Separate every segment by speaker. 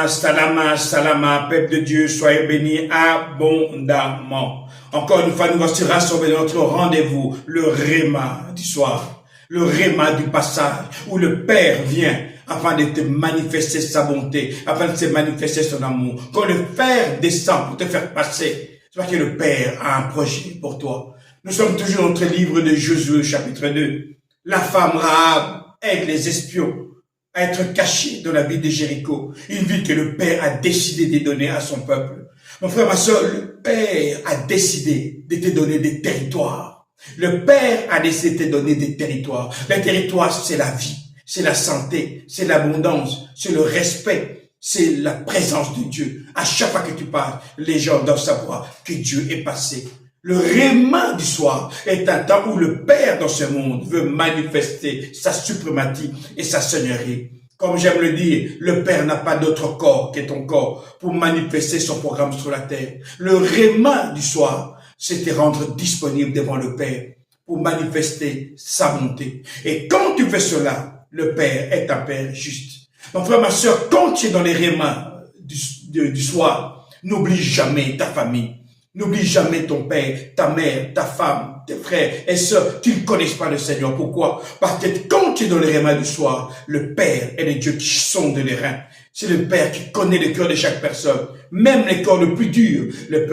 Speaker 1: Salama, salama, salama, peuple de Dieu, soyez bénis abondamment. Encore une fois, nous voici rassemblés dans notre rendez-vous, le Réma du soir, le Réma du passage, où le Père vient afin de te manifester sa bonté, afin de te manifester son amour. Quand le Père descend pour te faire passer, c'est parce que le Père a un projet pour toi. Nous sommes toujours dans notre livre de Josué, chapitre 2. La femme Rahab aide les espions à être cachés dans la ville de Jéricho. Une ville que le Père a décidé de donner à son peuple. Mon frère, ma soeur, le Père a décidé de te donner des territoires. Le Père a décidé de te donner des territoires. Les territoires, c'est la vie, c'est la santé, c'est l'abondance, c'est le respect, c'est la présence de Dieu. À chaque fois que tu parles, les gens doivent savoir que Dieu est passé. Le Réma du soir est un temps où le Père dans ce monde veut manifester sa suprématie et sa seigneurie. Comme j'aime le dire, le Père n'a pas d'autre corps que ton corps pour manifester son programme sur la terre. Le Réma du soir, c'est te rendre disponible devant le Père pour manifester sa bonté. Et quand tu fais cela, le Père est un Père juste. Mon frère, ma soeur, quand tu es dans les Rémas du soir, n'oublie jamais ta famille. N'oublie jamais ton père, ta mère, ta femme, tes frères et sœurs qui ne connaissent pas le Seigneur. Pourquoi? Parce que quand tu es dans le Réma du soir, le Père est le Dieu qui sonde les reins. C'est le Père qui connaît le cœur de chaque personne. Même les cœurs les plus durs, le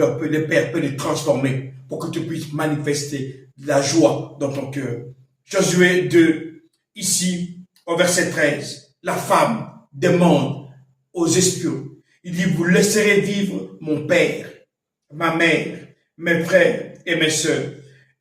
Speaker 1: Père peut les transformer pour que tu puisses manifester la joie dans ton cœur. Josué 2, ici, au verset 13, la femme demande aux espions. Il dit, vous laisserez vivre mon Père, ma mère, mes frères et mes sœurs,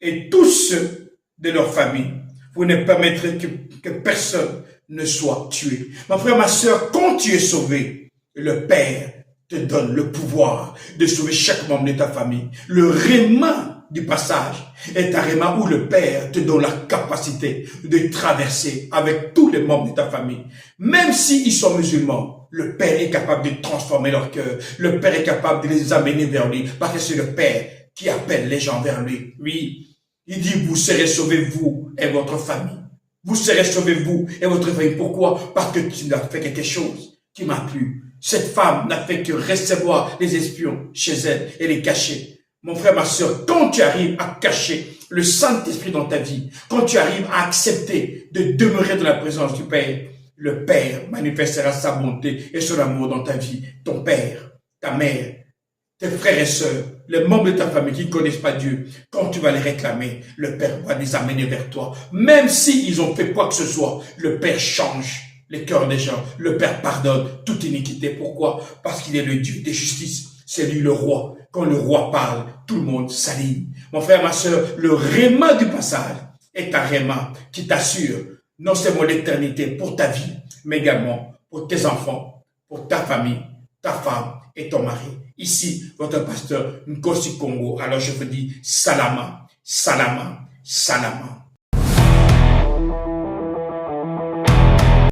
Speaker 1: et tous ceux de leur famille. Vous ne permettrez que personne ne soit tué. Mon frère, ma sœur, quand tu es sauvé, le Père te donne le pouvoir de sauver chaque membre de ta famille. Le Réma du passage est un Réma où le Père te donne la capacité de traverser avec tous les membres de ta famille. Même s'ils sont musulmans, le Père est capable de transformer leur cœur. Le Père est capable de les amener vers lui. Parce que c'est le Père qui appelle les gens vers lui. Oui, il dit, vous serez sauvés, vous et votre famille. Vous serez sauvés, vous et votre famille. Pourquoi? Parce que tu as fait quelque chose qui m'a plu. Cette femme n'a fait que recevoir les espions chez elle et les cacher. Mon frère, ma soeur, quand tu arrives à cacher le Saint-Esprit dans ta vie, quand tu arrives à accepter de demeurer dans la présence du Père, le Père manifestera sa bonté et son amour dans ta vie. Ton père, ta mère, tes frères et sœurs, les membres de ta famille qui ne connaissent pas Dieu, quand tu vas les réclamer, le Père va les amener vers toi. Même s'ils ont fait quoi que ce soit, le Père change les cœurs des gens. Le Père pardonne toute iniquité. Pourquoi? Parce qu'il est le Dieu de justice. C'est lui le roi. Quand le roi parle, tout le monde s'aligne. Mon frère, ma sœur, le Réma du passage est un Réma qui t'assure non seulement l'éternité pour ta vie, mais également pour tes enfants, pour ta famille, ta femme et ton mari. Ici, votre pasteur Nkosi Congo. Alors je vous dis, salama, salama, salama.